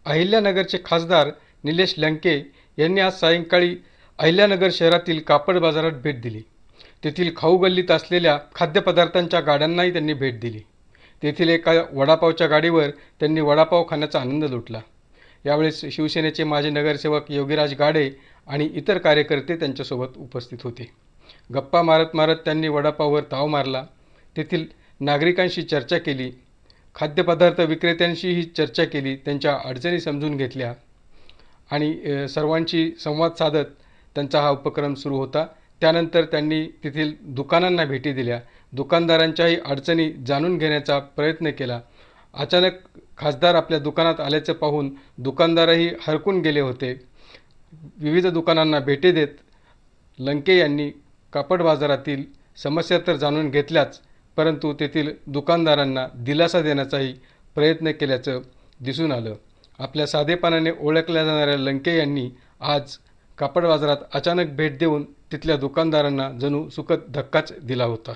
अहिल्यानगरचे खासदार निलेश लंके यांनी आज सायंकाळी अहिल्यानगर शहरातील कापड बाजारात भेट दिली. तेथील खाऊ गल्लीत असलेल्या खाद्यपदार्थांच्या गाड्यांनाही त्यांनी भेट दिली. तेथील एका वडापावच्या गाडीवर त्यांनी वडापाव खाण्याचा आनंद लुटला. यावेळेस शिवसेनेचे माजी नगरसेवक योगीराज गाडे आणि इतर कार्यकर्ते त्यांच्यासोबत उपस्थित होते. गप्पा मारत मारत त्यांनी वडापाववर ताव मारला. तेथील नागरिकांशी चर्चा केली. खाद्यपदार्थ विक्रेत्यांशीही चर्चा केली, त्यांच्या अडचणी समजून घेतल्या आणि सर्वांशी संवाद साधत त्यांचा हा उपक्रम सुरू होता. त्यानंतर त्यांनी तेथील दुकानांना भेटी दिल्या. दुकानदारांच्याही अडचणी जाणून घेण्याचा प्रयत्न केला. अचानक खासदार आपल्या दुकानात आल्याचं पाहून दुकानदारही हरकून गेले होते. विविध दुकानांना भेटी देत लंके यांनी कापड बाजारातील समस्या तर जाणून घेतल्याच, परंतु तेथील दुकानदारांना दिलासा देण्याचाही प्रयत्न केल्याचं दिसून आलं. आपल्या साधेपणाने ओळखल्या जाणाऱ्या लंके यांनी आज कापड बाजारात अचानक भेट देऊन तिथल्या दुकानदारांना जणू सुखद धक्काच दिला होता.